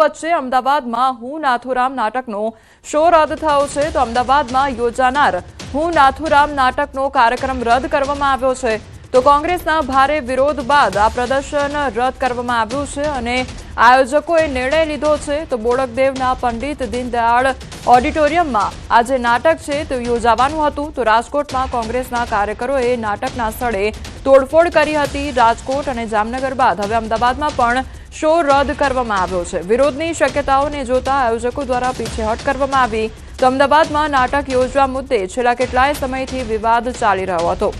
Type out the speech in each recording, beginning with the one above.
વચ્ચે અમદાવાદમાં હું નાથુરામ નાટકનો શો રદ થયો છે તો અમદાવાદમાં યોજાનાર હું નાથુરામ નાટકનો કાર્યક્રમ રદ કરવામાં આવ્યો છે તો કોંગ્રેસના ભારે વિરોધ બાદ આ પ્રદર્શન રદ કરવામાં આવ્યું છે અને આયોજકોએ નિર્ણય લીધો છે તો બોડકદેવના પંડિત દીનદયાળ ઓડિટોરિયમમાં આજે નાટક છે તો યોજાવાનું હતું તો રાજકોટમાં કોંગ્રેસના કાર્યકરોએ નાટકના સ્થળે તોડફોડ કરી હતી રાજકોટ અને જામનગર બાદ હવે અમદાવાદમાં પણ શો રદ કરવામાં આવ્યો છે વિરોધની શક્યતાઓને જોતા આયોજકો દ્વારા પીછેહટ કરવામાં આવી તો અમદાવાદમાં નાટક યોજવા મુદ્દે છેલ્લા કેટલાય સમયથી વિવાદ ચાલી રહ્યો હતો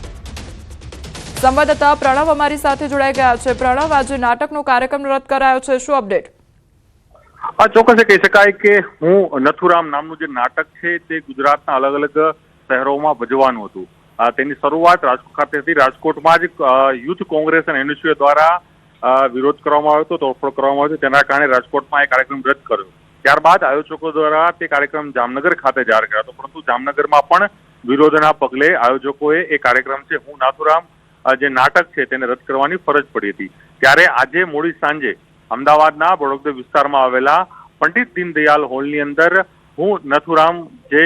સંવાદદાતા પ્રણવ અમારી સાથે જોડાઈ ગયા છે પ્રણવ આજે નાટકનો કાર્યક્રમ રદ કરાયો છે શું અપડેટ ચોક્કસ કહી શકાય કે હું નથુરામ નામનું જે નાટક છે તે ગુજરાતના અલગ અલગ શહેરોમાં ભજવાનું હતું તેની શરૂઆત રાજકોટ ખાતે હતી રાજકોટમાં જ યુથ કોંગ્રેસ અને એનએસયુ દ્વારા વિરોધ કરવામાં આવ્યો હતો તોડફોડ કરવામાં આવ્યો તેના કારણે રાજકોટમાં એ કાર્યક્રમ રદ કર્યો ત્યારબાદ આયોજકો દ્વારા તે કાર્યક્રમ જામનગર ખાતે જાહેર કર્યો હતો પરંતુ જામનગરમાં પણ વિરોધના પગલે આયોજકોએ એ કાર્યક્રમ છે હું નાથુરામ જે નાટક છે તેને રદ કરવાની ફરજ પડી હતી ત્યારે આજે મોડી સાંજે અમદાવાદના બોડકદેવ વિસ્તારમાં આવેલા પંડિત દીનદયાળ હોલની અંદર હું નથુરામ જે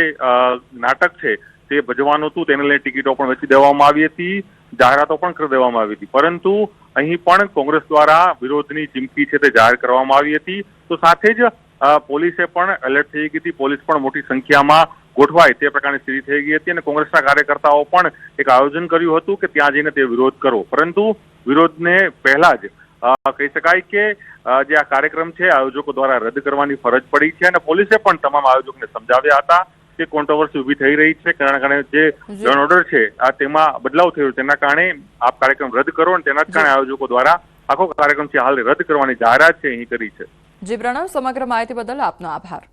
નાટક છે તે ભજવાનું હતું તેને લઈને ટિકિટો પણ વેચી દેવામાં આવી હતી જાહેરાતો પણ કરી દેવામાં આવી હતી પરંતુ અહીં પણ કોંગ્રેસ દ્વારા વિરોધની ચીમકી છે તે જાહેર કરવામાં આવી હતી તો સાથે જ પોલીસે પણ એલર્ટ થઈ ગઈ હતી પોલીસ પણ મોટી સંખ્યામાં ગોઠવાય તે પ્રકારની સ્થિતિ થઈ ગઈ હતી અને કોંગ્રેસના કાર્યકર્તાઓ પણ એક આયોજન કર્યું હતું કે ત્યાં જઈને તે વિરોધ કરો પરંતુ વિરોધને પહેલા જ કહી શકાય કે જે આ કાર્યક્રમ છે આયોજકો દ્વારા રદ કરવાની ફરજ પડી છે અને પોલીસે પણ તમામ આયોજકોને સમજાવ્યા હતા કે કોન્ટ્રોવર્સી ઉભી થઈ રહી છે તેના કારણે જે લૉ ઓર્ડર છે તેમાં બદલાવ થયો તેના કારણે આપ કાર્યક્રમ રદ કરો અને તેના જ કારણે આયોજકો દ્વારા આખો કાર્યક્રમ છે હાલ રદ કરવાની જાહેરાત છે અહીં કરી છે જી પ્રણવ સમગ્ર માહિતી બદલ આપનો આભાર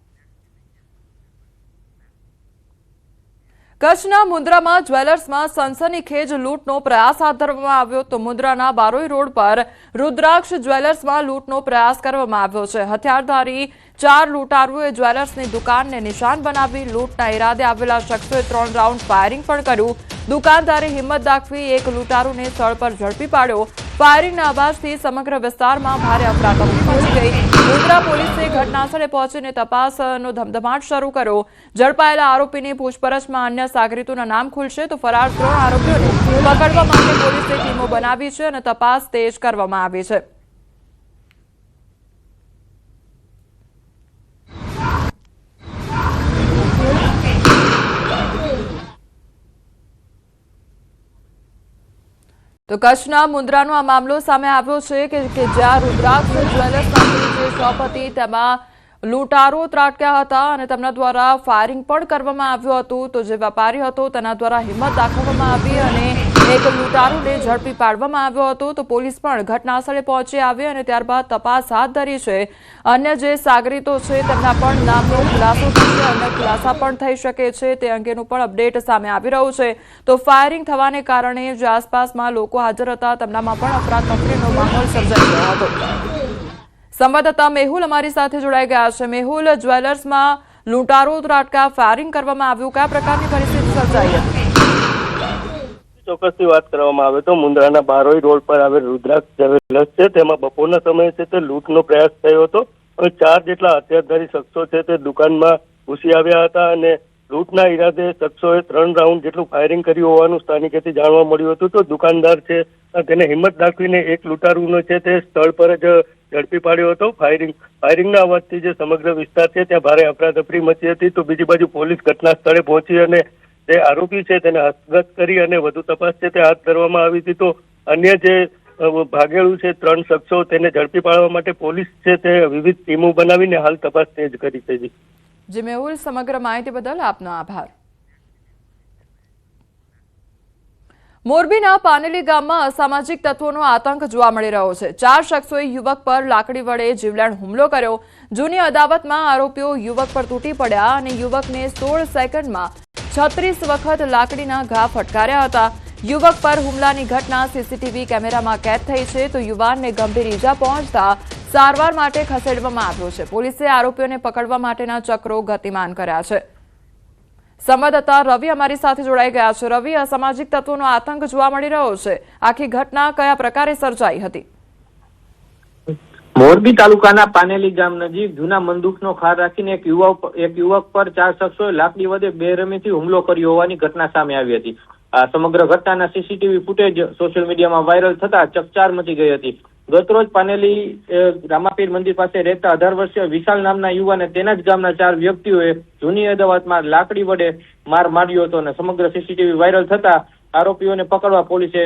કચ્છના મુન્દ્રામાં જ્વેલર્સમાં સનસનીખેજ લૂંટનો પ્રયાસ હાથ ધરવામાં આવ્યો તો મુન્દ્રાના બારોઈ રોડ પર રુદ્રાક્ષ જ્વેલર્સમાં લૂંટનો પ્રયાસ કરવામાં આવ્યો છે હથિયારધારી 4 લૂંટારુઓએ જ્વેલર્સની દુકાનને નિશાન બનાવી લૂંટના ઈરાદે આવેલા શખ્સોએ 3 રાઉન્ડ ફાયરિંગ પણ કર્યું દુકાનદારે હિંમત દાખવી એક લૂંટારુને સ્થળ પર ઝડપી પાડ્યો ફાયરિંગના અવાજથી સમગ્ર વિસ્તારમાં ભારે અફરાતફરી મચી ગઈ મુન્દ્રા પોલીસે ઘટનાસ્થળે પહોંચીને તપાસનો ધમધમાટ શરૂ કર્યો ઝડપાયેલા આરોપીની પૂછપરછમાં અન્ય સાગરીતોના નામ ખુલશે તો ફરાર 3 આરોપીઓને પકડવા માટે પોલીસે ટીમો બનાવી છે અને તપાસ તેજ કરવામાં આવી છે તો કચ્છના મુન્દ્રાનો આ મામલો સામે આવ્યો છે કે જ્યાં રુદ્રાક્ષ જ્વેલર્સના જે શોપ હતી તેમાં લૂંટારો ત્રાટક્યા હતા અને તેમના દ્વારા ફાયરિંગ પણ કરવામાં આવ્યું હતું તો જે વેપારી હતો તેના દ્વારા હિંમત દાખવવામાં આવી અને એક લૂંટારુને ઝડપી પાડવામાં આવ્યો હતો તો પોલીસ પણ ઘટનાસ્થળે પહોંચી આવી અને ત્યારબાદ તપાસ હાથ ધરી છે અન્ય જે સાગરીતો છે તેમના પણ નામનો ખુલાસો થશે અન્ય ખુલાસા પણ થઈ શકે છે તે અંગેનું પણ અપડેટ સામે આવી રહ્યું છે તો ફાયરિંગ થવાને કારણે જે આસપાસમાં લોકો હાજર હતા તેમનામાં પણ અફરાતફરીનો માહોલ સર્જાઈ ગયો હતો સંવાદદાતા મેહુલ અમારી સાથે જોડાઈ ગયા છે મેહુલ જ્વેલર્સમાં લૂંટારો ત્રાટકા ફાયરિંગ કરવામાં આવ્યું કયા પ્રકારની પરિસ્થિતિ સર્જાઈ હતી ચોક્કસથી વાત કરવામાં આવે તો મુન્દ્રાના બારોઈ રોડ પર આવેલ રુદ્રાક્ષ જ્વેલર્સ છે તેમાં બપોરના સમયે છે તે લૂંટનો પ્રયાસ થયો હતો અને 4 જેટલા હથિયારધારી શખ્સો છે તે દુકાનમાં ઘૂસી આવ્યા હતા અને લૂંટના ઈરાદે શખ્સોએ 3 રાઉન્ડ જેટલું ફાયરિંગ કર્યું હોવાનું સ્થાનિકેથી જાણવા મળ્યું હતું તો દુકાનદાર છે તેને હિંમત દાખવીને એક લૂંટારુનો છે તે સ્થળ પર જ ઝડપી પાડ્યો હતો ફાયરિંગના અવાજથી જે સમગ્ર વિસ્તાર છે ત્યાં ભારે અફરાતફરી મચી હતી તો બીજી બાજુ પોલીસ ઘટના સ્થળે પહોંચી અને જે આરોપી છે તેને હસ્તગત કરી અને વધુ તપાસ છે તે હાથ ધરવામાં આવી હતી તો અન્ય જે ભાગેલું છે 3 શખ્સો તેને ઝડપી પાડવા માટે પોલીસ છે તે વિવિધ ટીમો બનાવીને હાલ તપાસ તેજ કરી છે જી મેહુલ સમગ્ર માહિતી બદલ આપનો આભાર મોરબીના પાનેલી ગામમાં અસામાજિક તત્વોનો આતંક જોવા મળી રહ્યો છે 4 શખ્સોએ યુવક પર લાકડી વડે જીવલેણ હુમલો કર્યો જૂની અદાવતમાં આરોપીઓ યુવક પર તૂટી પડ્યા અને યુવકને 16 સેકન્ડમાં 36 વખત લાકડીના ઘા ફટકાર્યા હતા યુવક પર હુમલાની ઘટના સીસીટીવી કેમેરામાં કેદ થઈ છે તો યુવાનને ગંભીર ઈજા પહોંચતા સારવાર માટે ખસેડવામાં આવ્યો છે પોલીસે આરોપીઓને પકડવા માટેના ચક્રો ગતિમાન કર્યા છે સંવાદદાતા રવિ અમારી સાથે જોડાઈ ગયા છે રવિ અસામાજિક તત્વોનો આતંક જોવા મળી રહ્યો છે આખી ઘટના કયા પ્રકારે સર્જાઈ હતી મોરબી તાલુકાના પાનેલી ગામ નજીક જૂના બંદૂકનો ખાર રાખીને એક યુવક પર 4 શખ્સોએ લાકડી વડે બેરહેમીથી હુમલો કર્યો હોવાની ઘટના સામે આવી હતી. આ સમગ્ર ઘટનાના સીસીટીવી ફૂટેજ સોશિયલ મીડિયામાં વાયરલ થતા ચકચાર મચી ગઈ હતી. ગતરોજ પાનેલી રામાપીર મંદિર પાસે રહેતા 18 વર્ષીય વિશાલ નામના યુવાને તેના જ ગામના 4 વ્યક્તિઓએ જૂની અદાવતમાં લાકડી વડે માર માર્યો હતો અને સમગ્ર સીસીટીવી વાયરલ થતા આરોપીઓને પકડવા પોલીસે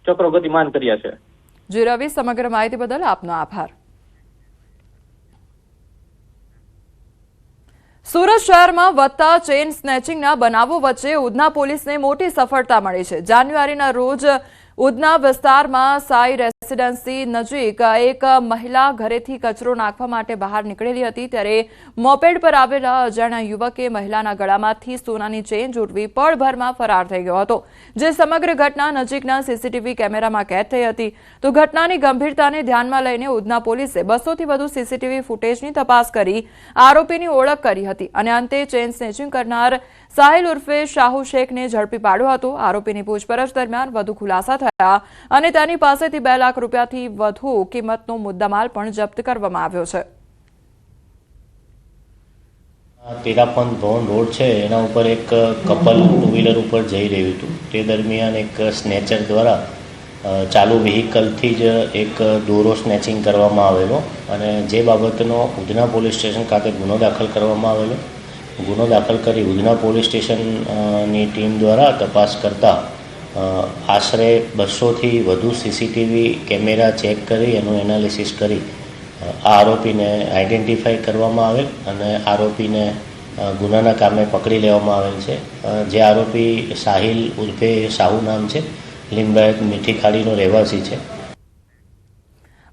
ચક્રો ગતિમાન કર્યા છે. જી રવિ, સમગ્ર માહિતી બદલ આપનો આભાર. સુરત શહેરમાં વધતા ચેઇન સ્નેચિંગના બનાવો વચ્ચે ઉધના પોલીસને મોટી સફળતા મળી છે. જાન્યુઆરીના રોજ ઉધના વિસ્તારમાં સાઈ રેસિડેન્સી નજીક એક મહિલા ઘરેથી કચરો નાખવા માટે બહાર નીકળેલી હતી ત્યારે મોપેડ પર આવેલા અજાણ્યા યુવકે મહિલાના ગળામાંથી સોનાની ચેઇન ઝૂંટવી પળભરમાં ફરાર થઈ ગયો હતો, જે સમગ્ર ઘટના નજીકના સીસીટીવી કેમેરામાં કેદ થઈ હતી. તો ઘટનાની ગંભીરતાને ધ્યાનમાં લઈને ઉધના પોલીસે 200થી વધુ સીસીટીવી ફૂટેજની તપાસ કરી આરોપીની ઓળખ કરી હતી અને અંતે ચેઇન સ્નેચિંગ કરનાર સાહિલ ઉર્ફે શાહુ શેખને ઝડપી પાડ્યો હતો. આરોપીની પૂછપરછ દરમિયાન વધુ ખુલાસા થયા અને તેની પાસેથી 2 લાખ રૂપિયાથી વધુ કિંમતનો મુદ્દામાલ પણ જપ્ત કરવામાં આવ્યો છે. તેરાપંથ ભવન રોડ છે એના ઉપર એક કપલ 2 વ્હીલર ઉપર જઈ રહ્યું હતું. તે દરમિયાન એક સ્નેચર દ્વારા ચાલુ વ્હીકલથી જ એક દોરો સ્નેચિંગ કરવામાં આવેલો અને જે બાબતનો ઉધના પોલીસ સ્ટેશન ખાતે ગુનો દાખલ કરવામાં આવેલો. ગુનો દાખલ કરી ઉધના પોલીસ સ્ટેશનની ટીમ દ્વારા તપાસ કરતા આશરે 200થી વધુ સીસીટીવી કેમેરા ચેક કરી એનું એનાલિસિસ કરી આ આરોપીને આઈડેન્ટિફાઈ કરવામાં આવેલ અને આરોપીને ગુનાના કામે પકડી લેવામાં આવેલ છે. જે આરોપી સાહિલ ઉર્ફે શાહુ નામ છે, લીંબાયત મીઠી ખાડીનો રહેવાસી છે.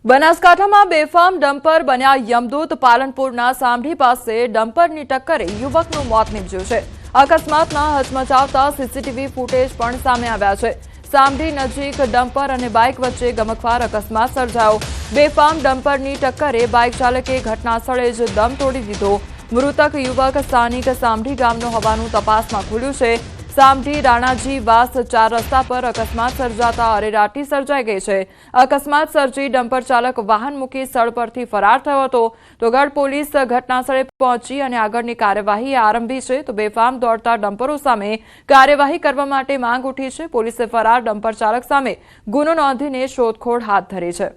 બનાસકાંઠામાં બેફામ ડમ્પર બન્યા યમદૂત. પાલનપુરના સામઢી પાસે ડમ્પરની ટક્કરે યુવકનું મોત નીપજ્યું છે. અકસ્માતમાં હચમચાવતા સીસીટીવી ફૂટેજ પણ સામે આવ્યા છે. સામઢી નજીક ડમ્પર અને બાઇક વચ્ચે ગમખ્વાર અકસ્માત સર્જાયો. બેફામ ડમ્પરની ટક્કરે બાઇક ચાલકે ઘટના સ્થળે જ દમ તોડી દીધો. મૃતક યુવક સ્થાનિક સામઢી ગામનો હોવાનું તપાસમાં ખુલ્યું છે. સામઢી રાણાજી વાસ 4 રસ્તા પર અકસ્માત સર્જાતા અરેરાટી સર્જાઈ ગઈ છે. અકસ્માત સર્જી ડમ્પર ચાલક વાહન મૂકી સ્થળ પરથી ફરાર થયો હતો. તો ગઢ પોલીસ ઘટના સ્થળે પહોંચી અને આગળની કાર્યવાહી આરંભી છે. તો બેફામ દોડતા ડમ્પરો સામે કાર્યવાહી કરવા માટે માંગ ઉઠી છે. પોલીસે ફરાર ડમ્પર ચાલક સામે ગુનો નોંધીને શોધખોળ હાથ ધરી છે.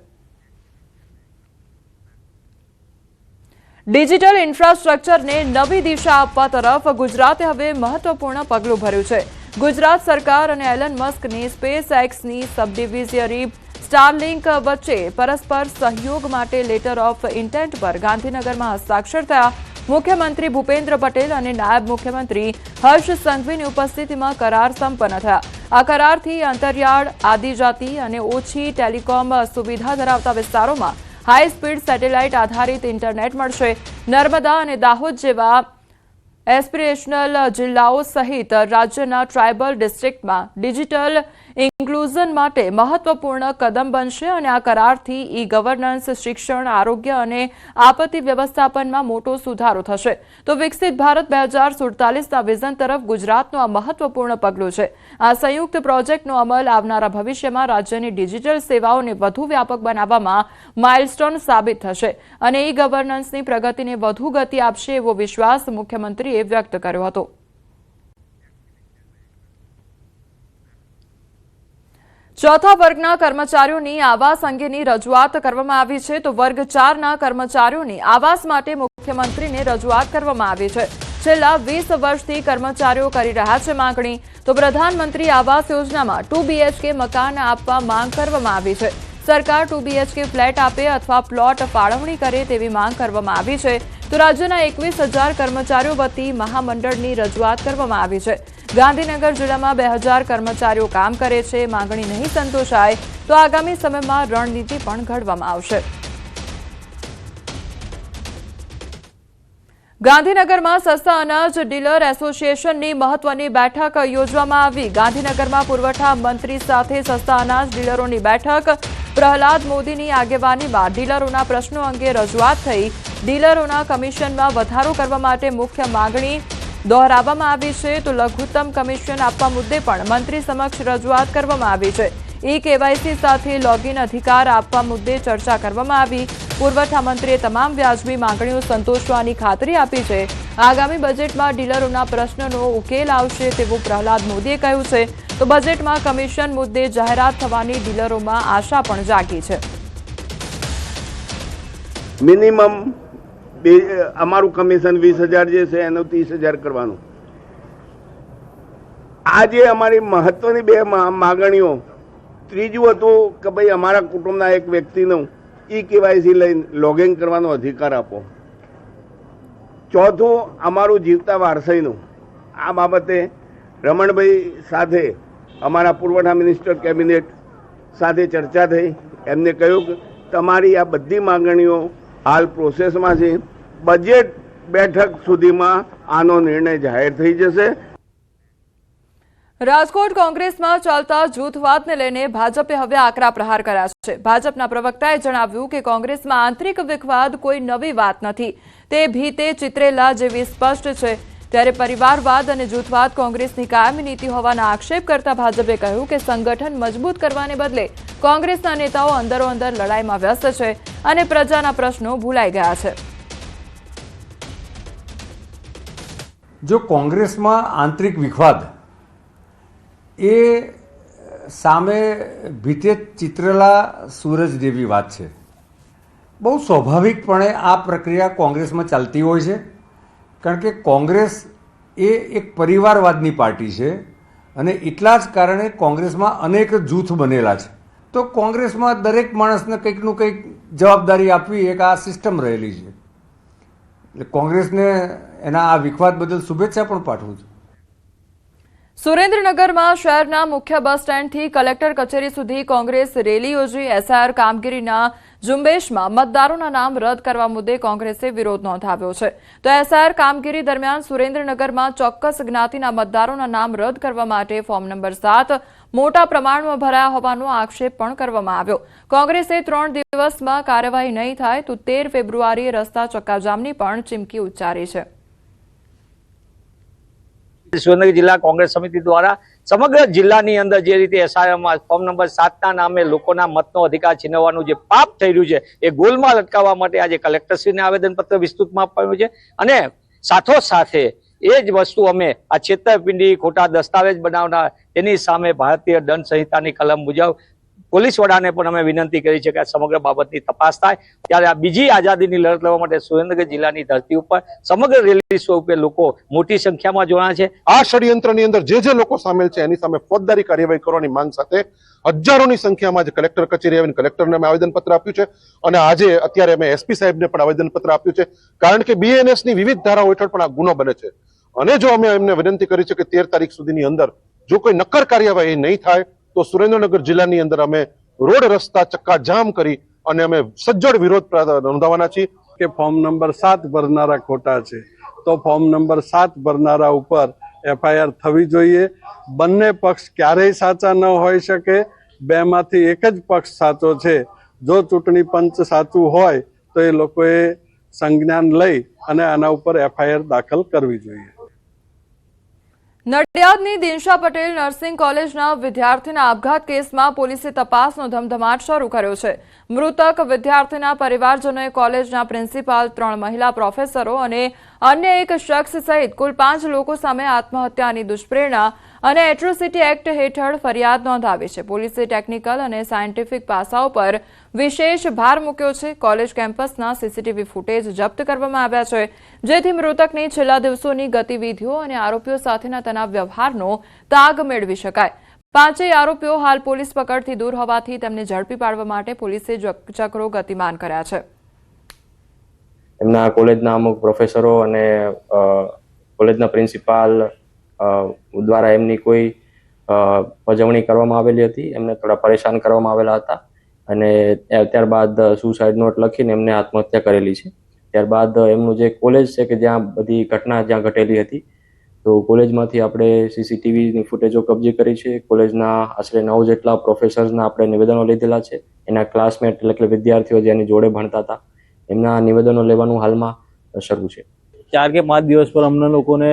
ડિજિટલ ઇન્ફ્રાસ્ટ્રક્ચરને નવી દિશા આપવા તરફ ગુજરાતે હવે મહત્વપૂર્ણ પગલું ભર્યું છે. ગુજરાત સરકાર અને એલન મસ્કની સ્પેસ એક્સની સબડિવિઝરી સ્ટારલિંક વચ્ચે પરસ્પર સહયોગ માટે લેટર ઓફ ઇન્ટેન્ટ પર ગાંધીનગરમાં હસ્તાક્ષર થયા. મુખ્યમંત્રી ભૂપેન્દ્ર પટેલ અને નાયબ મુખ્યમંત્રી હર્ષ સંઘવીની ઉપસ્થિતિમાં કરાર સંપન્ન થયા. આ કરારથી અંતરિયાળ, આદિજાતિ અને ઓછી ટેલિકોમ સુવિધા ધરાવતા વિસ્તારોમાં હાઈ સ્પીડ સેટેલાઇટ આધારિત ઇન્ટરનેટ મળશે. નર્મદા અને દાહોદ જેવા એસ્પિરેશનલ જિલ્લાઓ સહિત રાજ્યના ટ્રાયબલ ડિસ્ટ્રિક્ટમાં ડિજિટલ ઇન્ક્લુઝન માટે મહત્વપૂર્ણ કદમ બનશે અને આ કરારથી ઈ ગવર્નન્સ, શિક્ષણ, આરોગ્ય અને આપત્તિ વ્યવસ્થાપનમાં મોટો સુધારો થશે. તો વિકસિત ભારત 2047ના વિઝન તરફ ગુજરાતનું આ મહત્વપૂર્ણ પગલું છે. આ સંયુક્ત પ્રોજેક્ટનો અમલ આવનારા ભવિષ્યમાં રાજ્યની ડિજિટલ સેવાઓને વધુ વ્યાપક બનાવવામાં માઇલસ્ટોન સાબિત થશે અને ઈ ગવર્નન્સની પ્રગતિને વધુ ગતિ આપશે એવો વિશ્વાસ મુખ્યમંત્રીએ વ્યક્ત કર્યો હતો. ચોથા વર્ગના કર્મચારીઓની આવાસ અંગેની રજૂઆત કરવામાં આવી છે. તો વર્ગ 4ના કર્મચારીઓની આવાસ માટે મુખ્યમંત્રીને રજૂઆત કરવામાં આવી છે. છેલ્લા 20 વર્ષથી કર્મચારીઓ કરી રહ્યા છે માંગણી. તો પ્રધાનમંત્રી આવાસ યોજનામાં 2 BHK મકાન આપવા માંગ કરવામાં આવી છે. સરકાર 2 BHK ફ્લેટ આપે અથવા પ્લોટ ફાળવણી કરે તેવી માંગ કરવામાં આવી છે. તો રાજ્યના 21,000 કર્મચારીઓ વતી મહામંડળની રજૂઆત કરવામાં આવી છે. ગાંધીનગર જિલ્લામાં 2,000 કર્મચારીઓ કામ કરે છે. માંગણી નહીં સંતોષાય તો આગામી સમયમાં રણનીતિ પણ ઘડવામાં આવશે. ગાંધીનગરમાં સસ્તા અનાજ ડીલર એસોસિએશનની મહત્વની બેઠક યોજવામાં આવી. ગાંધીનગરમાં પુરવઠા મંત્રી સાથે સસ્તા અનાજ ડીલરોની બેઠક. પ્રહલાદ મોદીની આગેવાનીમાં ડીલરોના પ્રશ્નો અંગે રજૂઆત થઈ. ડીલરોના કમિશનમાં વધારો કરવા માટે મુખ્ય માંગણી દોહરાવવામાં આવી છે. તો લઘુત્તમ કમિશન આપવા મુદ્દે પણ મંત્રી સમક્ષ રજૂઆત કરવામાં આવી છે. ઈ કેવાયસી સાથે લોગિન અધિકાર આપવા મુદ્દે ચર્ચા કરવામાં આવી. પુરવઠા મંત્રીએ તમામ વ્યાજબી માંગણીઓ સંતોષવાની ખાતરી આપી છે. આગામી બજેટમાં ડીલરોના પ્રશ્નનો ઉકેલ આવશે તેવું પ્રહલાદ મોદીએ કહ્યું છે. તો બજેટમાં કમિશન મુદ્દે જાહેરાત થવાની ડીલરોમાં આશા પણ જાગી છે. મિનિમમ અમારું કમિશન 20,000 જે છે એનું 30,000 કરવાનું. આજે અમારી મહત્વની બે માગણીઓ. ત્રીજું હતું કે ભાઈ અમારા કુટુંબના એક વ્યક્તિનું KYC લઈને લોગિંગ કરવાનો અધિકાર આપો. ચોથું અમારું જીવતા વારસાઈનું. આ બાબતે રમણભાઈ સાથે અમારા પુરવઠા મિનિસ્ટર કેબિનેટ સાથે ચર્ચા થઈ. એમને કહ્યું કે તમારી આ બધી માંગણીઓ હાલ પ્રોસેસમાં છે. બજેટ બેઠક સુધીમાં આનો નિર્ણય જાહેર થઈ જશે. રાજકોટ કોંગ્રેસમાં ચાલતા જૂથવાદને લઈને ભાજપે હવે આકરા પ્રહાર કર્યા છે. ભાજપના પ્રવક્તાએ જણાવ્યું કે કોંગ્રેસમાં આંતરિક વિખવાદ કોઈ નવી વાત નથી. તે ભીતે ચિતરેલા જેવી સ્પષ્ટ છે. ત્યારે પરિવારવાદ અને જૂથવાદ કોંગ્રેસની કાયમી નીતિ હોવાના આક્ષેપ કરતા ભાજપે કહ્યું કે સંગઠન મજબૂત કરવાને બદલે કોંગ્રેસના નેતાઓ અંદરોઅંદર લડાઈમાં વ્યસ્ત છે અને પ્રજાના પ્રશ્નો ભૂલાઈ ગયા છે. જો કોંગ્રેસમાં આંતરિક વિખવાદ એ સામે ભીતે ચિત્રેલા સૂરજ જેવી વાત છે. બહુ સ્વાભાવિકપણે આ પ્રક્રિયા કોંગ્રેસમાં ચાલતી હોય છે. કારણ કે કોંગ્રેસ એ એક પરિવારવાદની પાર્ટી છે અને એટલા જ કારણે કોંગ્રેસમાં અનેક જૂથ બનેલા છે. તો કોંગ્રેસમાં દરેક માણસને કંઈકનું કંઈક જવાબદારી આપવી એક આ સિસ્ટમ રહેલી છે. એટલે કોંગ્રેસને એના આ વિખવાદ બદલ શુભેચ્છા પણ પાઠવું છું. સુરેન્દ્રનગરમાં શહેરના મુખ્ય બસ સ્ટેન્ડથી કલેક્ટર કચેરી સુધી કોંગ્રેસ રેલી યોજી. SIR કામગીરીના ઝુંબેશમાં મતદારોના નામ રદ કરવા મુદ્દે કોંગ્રેસે વિરોધ નોંધાવ્યો છે. તો SIR કામગીરી દરમિયાન સુરેન્દ્રનગરમાં ચોક્કસ જ્ઞાતિના મતદારોના નામ રદ કરવા માટે ફોર્મ નંબર 7 મોટા પ્રમાણમાં ભરાયા હોવાનો આક્ષેપ પણ કરવામાં આવ્યો. કોંગ્રેસે 3 દિવસમાં કાર્યવાહી નહીં થાય તો 13 ફેબ્રુઆરીએ રસ્તા ચક્કાજામની પણ ચીમકી ઉચ્ચારી છે. સુરેન્દ્રનગર જિલ્લા કોંગ્રેસ સમિતિ દ્વારા સમગ્ર જિલ્લાની અંદર જે રીતે SIRમાં ફોર્મ નંબર 7ના નામે લોકોના મતનો અધિકાર છીનવવાનું જે પાપ થઈ રહ્યું છે એ ગોલમાલ અટકાવવા માટે આજે કલેક્ટરશ્રીને આવેદનપત્ર વિસ્તૃતમાં આપ્યું છે. અને સાથોસાથે એ જ વસ્તુ અમે આ છેતરપિંડી ખોટા દસ્તાવેજ બનાવનાર તેની સામે ભારતીય દંડ સંહિતાની કલમ મુજબ પોલીસ વડાને પણ અમે વિનંતી કરી છે કે આ સમગ્ર બાબતની તપાસ થાય. ત્યારે આ બીજી આઝાદીની લડત લડવા માટે સુરેન્દ્રનગર જિલ્લાની ધરતી ઉપર સમગ્ર રેલી સ્વરૂપે લોકો મોટી સંખ્યામાં જોડાયા છે. આ ષડયંત્રની અંદર જે લોકો સામેલ છે એની સામે ફોજદારી કાર્યવાહી કરવાની માંગ સાથે હજારોની સંખ્યામાં જ કલેક્ટર કચેરી આવીને કલેક્ટરને અમે આવેદનપત્ર આપ્યું છે. અને આજે અત્યારે અમે SP સાહેબને પણ આવેદનપત્ર આપ્યું છે. કારણ કે BNS ની વિવિધ ધારાઓ હેઠળ પણ આ ગુનો બને છે. અને જો અમે એમને વિનંતી કરી છે કે 13 તારીખ સુધીની અંદર જો કોઈ નક્કર કાર્યવાહી નહીં થાય તો સુરેન્દ્રનગર જિલ્લાની અંદર અમે રોડ રસ્તા ચક્કાજામ કરી અને અમે સજ્જડ વિરોધ નોંધાવવાના છીએ. કે ફોર્મ નંબર 7 ભરનારા ખોટા છે તો ફોર્મ નંબર 7 ભરનારા ઉપર FIR થવી જોઈએ. બંને પક્ષ ક્યારેય સાચા ન હોઈ શકે. બેમાંથી એક જ પક્ષ સાચો છે. જો ચૂંટણી પંચ સાચું હોય તો એ લોકોએ સંજ્ઞાન લઈ અને આના ઉપર FIR દાખલ કરવી જોઈએ. નડિયાદની દિનશા પટેલ નર્સિંગ કોલેજના વિદ્યાર્થીના આપઘાત કેસમાં પોલીસે તપાસનો ધમધમાટ શરૂ કર્યો છે. મૃતક વિદ્યાર્થીના પરિવારજનોએ કોલેજના પ્રિન્સિપાલ, 3 મહિલા પ્રોફેસરો અને અન્ય એક શખ્સ સહિત કુલ 5 લોકો સામે આત્મહત્યાની દુષ્પ્રેરણા અને એટ્રોસિટી એક્ટ હેઠળ ફરિયાદ નોંધાવી છે. પોલીસે ટેકનિકલ અને સાયન્ટિફિક પાસાઓ પર વિશેષ ભાર મૂક્યો છે. કોલેજ કેમ્પસના CCTV ફૂટેજ જપ્ત કરવામાં આવ્યા છે, જેથી મૃતકની છેલ્લા દિવસોની ગતિવિધિઓ અને આરોપીઓ સાથેના તેના વ્યવહારનો તાગ મેળવી શકાય. 5 આરોપીઓ હાલ પોલીસ પકડથી દૂર હોવાથી તેમને ઝડપી પાડવા માટે પોલીસે ચક્રો ગતિમાન કર્યા છે. એમના કોલેજના અમુક પ્રોફેસરો અને કોલેજના પ્રિન્સિપાલ દ્વારા એમની કોઈ પજવણી કરવામાં આવેલી હતી. એમને થોડા પરેશાન કરવામાં આવેલા હતા અને ત્યારબાદ સુસાઇડ નોટ લખીને એમને આત્મહત્યા કરેલી છે. ત્યારબાદ એમનું જે કોલેજ છે કે જ્યાં બધી ઘટના જ્યાં ઘટેલી હતી તો કોલેજમાંથી આપણે CCTVની ફૂટેજો કબજે કરી છે. કોલેજના આશરે 9 જેટલા પ્રોફેસર્સના આપણે નિવેદનો લીધેલા છે. એના ક્લાસમેટ એટલે કે વિદ્યાર્થીઓ જેની જોડે ભણતા હતા એમના નિવેદનો લેવાનું હાલમાં શરૂ છે. 4 કે 5 દિવસ પર અમને લોકોને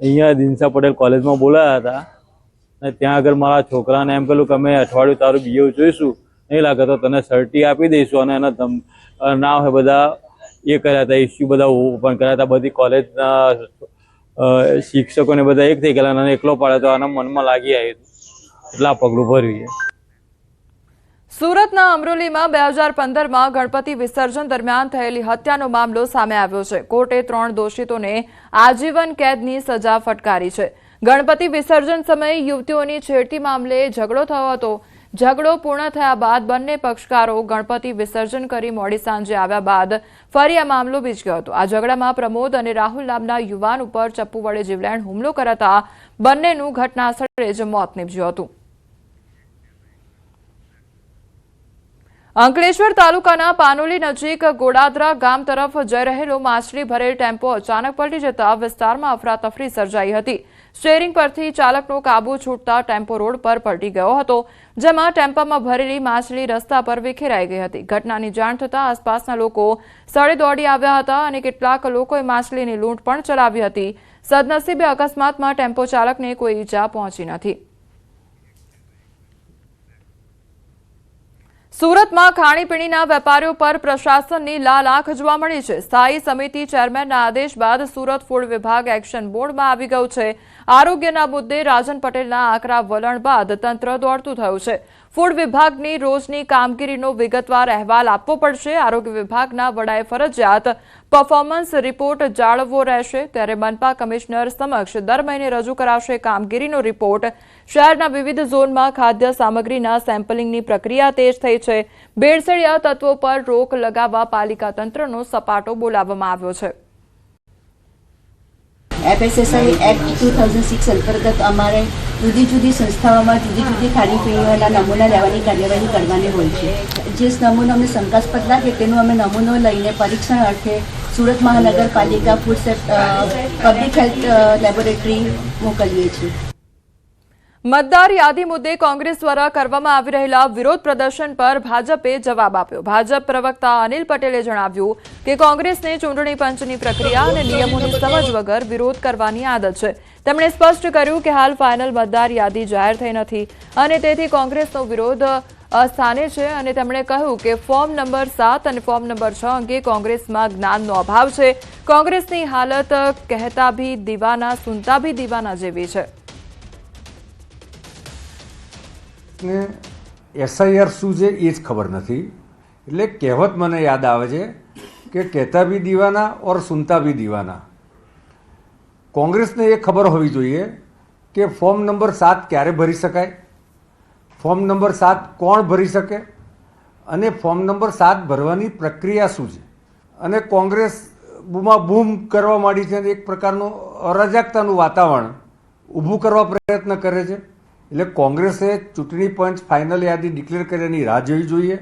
અહીંયા દિનશા પટેલ કોલેજમાં બોલાયા હતા અને ત્યાં આગળ મારા છોકરાને એમ કહ્યું કે અમે અઠવાડિયું તારું BO જોઈશું, નહીં લાગે તો તને સર્ટી આપી દઈશું અને એના ના હોય બધા એ કર્યા હતા, ઇસ્યુ બધા ઓપન કર્યા હતા, બધી કોલેજના શિક્ષકોને બધા એક થઈ ગયેલા અને એકલો પાડ્યો તો આના મનમાં લાગી આવ્યું એટલે આ પગલું ભર્યું છે. સુરતના અમરોલીમાં 2015માં ગણપતિ વિસર્જન દરમિયાન થયેલી હત્યાનો મામલો સામે આવ્યો છે. કોર્ટે 3 દોષિતોને આજીવન કેદની સજા ફટકારી છે. ગણપતિ વિસર્જન સમયે યુવતીઓની છેડતી મામલે ઝઘડો થયો હતો. ઝઘડો પૂર્ણ થયા બાદ બંને પક્ષકારો ગણપતિ વિસર્જન કરી મોડી સાંજે આવ્યા બાદ ફરી આ મામલો બીજગ્યો હતો. આ ઝઘડામાં પ્રમોદ અને રાહુલ નામના યુવાન ઉપર ચપ્પુ વડે જીવલેણ હુમલો કરાતા બંનેનું ઘટનાસ્થળે જ મોત નીપજ્યું હતું. અંકલેશ્વર તાલુકાના પાનોલી નજીક ગોડાદરા ગામ તરફ જઈ રહેલો માછલી ભરેલ ટેમ્પો અચાનક પલટી જતા વિસ્તારમાં અફરાતફરી સર્જાઈ હતી. સ્ટીયરિંગ પરથી ચાલકનો કાબુ છૂટતા ટેમ્પો રોડ પર પલટી ગયો હતો, જેમાં ટેમ્પામાં ભરેલી માછલી રસ્તા પર વિખેરાઈ ગઈ હતી. ઘટનાની જાણ થતાં આસપાસના લોકો સ્થળે દોડી આવ્યા હતા અને કેટલાક લોકોએ માછલીની લૂંટ પણ ચલાવી હતી. સદનસીબે અકસ્માતમાં ટેમ્પો ચાલકને કોઈ ઈજા પહોંચી નથી. સુરતમાં ખાણીપીણીના વેપારીઓ પર પ્રશાસનની લાલ આંખ જોવા મળી છે. સ્થાયી સમિતિ ચેરમેનના આદેશ બાદ સુરત ફૂડ વિભાગ એક્શન મોડમાં આવી ગયું છે. આરોગ્યના મુદ્દે રાજન પટેલના આકરા વલણ બાદ તંત્ર દોડતું થયું છે. ફૂડ વિભાગની રોજની કામગીરીનો વિગતવાર અહેવાલ આપવો પડશે. આરોગ્ય વિભાગના વડાએ ફરજિયાત પરફોર્મન્સ રિપોર્ટ જાળવવો રહેશે. ત્યારે મનપા કમિશનર સમક્ષ દર મહિને રજૂ કરાશે કામગીરીનો રિપોર્ટ. શહેરના વિવિધ ઝોનમાં ખાદ્ય સામગ્રીના સેમ્પલિંગની પ્રક્રિયા તેજ થઈ છે. ભેળસેળિયા તત્વો પર રોક લગાવવા પાલિકા તંત્રનો સપાટો બોલાવવામાં આવ્યો છે. FSSAI એક્ટ 2006 અંતર્ગત અમારે જુદી જુદી સંસ્થાઓમાં જુદી જુદી ખાણીપીણીના નમૂના લેવાની કાર્યવાહી કરવાની હોય છે. જે નમૂનો અમને શંકાસ્પદ લાગે તેનો અમે નમૂનો લઈને પરીક્ષણ અર્થે સુરત મહાનગરપાલિકા ફૂડ પબ્લિક હેલ્થ લેબોરેટરી મોકલીએ છીએ. મતદાર યાદી મુદ્દે કોંગ્રેસ દ્વારા કરવામાં આવી રહેલા વિરોધ પ્રદર્શન પર ભાજપે જવાબ આપ્યો. ભાજપ પ્રવક્તા અનિલ પટેલે જણાવ્યું કે કોંગ્રેસને ચૂંટણી પંચની પ્રક્રિયા અને નિયમોની સમજ વગર વિરોધ કરવાની આદત છે. તેમણે સ્પષ્ટ કર્યું કે હાલ ફાઇનલ મતદાર યાદી જાહેર થઈ નથી અને તેથી કોંગ્રેસનો વિરોધ સ્થાને છે. અને તેમણે કહ્યું કે ફોર્મ નંબર 7 અને ફોર્મ નંબર 6 અંગે કોંગ્રેસમાં જ્ઞાનનો અભાવ છે. કોંગ્રેસની હાલત કહેતા ભી દીવાના સુનતા ભી દીવાના જેવી છે. ને SIR શું છે એ જ ખબર નથી. એટલે કહેવત મને યાદ આવે છે કે કહેતા બી દીવાના ઓર સુનતા બી દીવાના. કોંગ્રેસને એ ખબર હોવી જોઈએ કે ફોર્મ નંબર 7 ક્યારે ભરી શકાય, ફોર્મ નંબર 7 કોણ ભરી શકે અને ફોર્મ નંબર 7 ભરવાની પ્રક્રિયા શું છે. અને કોંગ્રેસ બૂમાબૂમ કરવા માંડી છે અને એક પ્રકારનું અરાજકતાનું વાતાવરણ ઊભું કરવા પ્રયત્ન કરે છે. એટલે કોંગ્રેસે ચૂંટણી પંચ ફાઇનલ યાદી ડિક્લેર કર્યાની રાહ જોવી જોઈએ.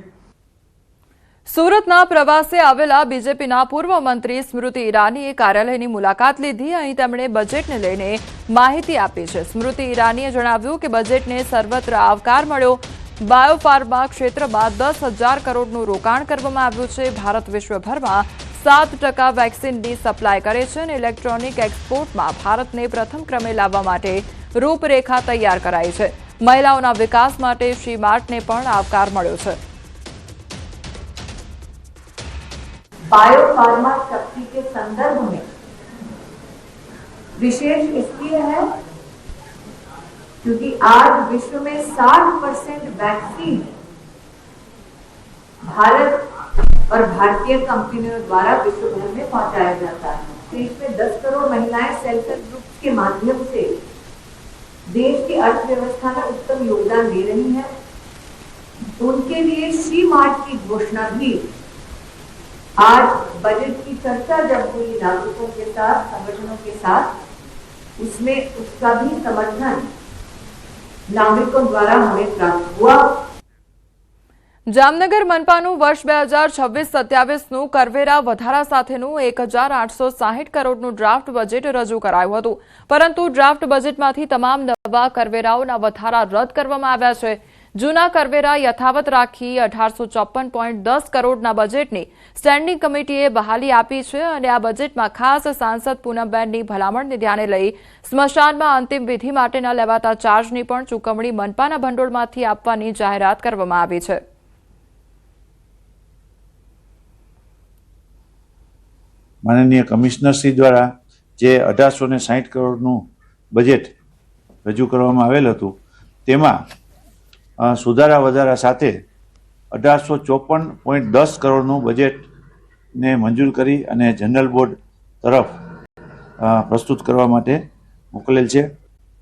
સુરતના પ્રવાસે આવેલા બીજેપીના પૂર્વ મંત્રી સ્મૃતિ ઈરાનીએ કાર્યાલયની મુલાકાત લીધી. અહીં તેમણે બજેટને લઈને માહિતી આપી છે. સ્મૃતિ ઈરાનીએ જણાવ્યું કે બજેટને સર્વત્ર આવકાર મળ્યો. બાયોફાર્મા ક્ષેત્રમાં 10,000 કરોડનું રોકાણ કરવામાં આવ્યું છે. ભારત વિશ્વભરમાં 7% વેક્સિનની સપ્લાય કરે છે અને ઇલેક્ટ્રોનિક એક્સપોર્ટમાં ભારતને પ્રથમ ક્રમે લાવવા માટે રૂપરેખા તૈયાર કરાઈ છે. મહિલાઓના વિકાસ માટે શ્રી માર્ટને પણ આવકાર મળ્યો છે. बायोफार्मा शक्ति के संदर्भ में विशेष इसलिए है क्योंकि आज विश्व में 60% वैक्सीन भारत और भारतीय कंपनियों द्वारा विश्व भर में पहुंचाया जाता है. देश में 10 करोड़ महिलाएं सेल्फ हेल्प ग्रुप के माध्यम से देश की अर्थव्यवस्था में उत्तम योगदान दे रही हैं. उनके लिए शी मार्ट की घोषणा भी आज बजट की चर्चा जब हुई नागरिकों के साथ, संगठनों के साथ, उसमें उसका भी समर्थन नागरिकों द्वारा हमें प्राप्त हुआ. જામનગર મનપાનું વર્ષ 2026-27નું કરવેરા વધારા સાથેનું 1,860 કરોડનું ડ્રાફ્ટ બજેટ રજૂ કરાયું હતું. પરંતુ ડ્રાફ્ટ બજેટમાંથી તમામ નવા કરવેરાઓના વધારા રદ કરવામાં આવ્યા છે. જૂના કરવેરા યથાવત રાખી 1854.10 કરોડના બજેટની સ્ટેન્ડિંગ કમિટીએ બહાલી આપી છે. અને આ બજેટમાં ખાસ સાંસદ પૂનમબેનની ભલામણને ધ્યાને લઈ સ્મશાનમાં અંતિમ વિધિ માટે ન લેવાતા ચાર્જની પણ ચૂકવણી મનપાના ભંડોળમાંથી આપવાની જાહેરાત કરવામાં આવી છે. માનનીય કમિશનરશ્રી દ્વારા જે 1860 કરોડનું બજેટ રજૂ કરવામાં આવેલ હતું તેમાં સુધારા વધારા સાથે 1854.10 કરોડનું બજેટને મંજૂર કરી અને જનરલ બોર્ડ તરફ પ્રસ્તુત કરવા માટે મોકલેલ છે.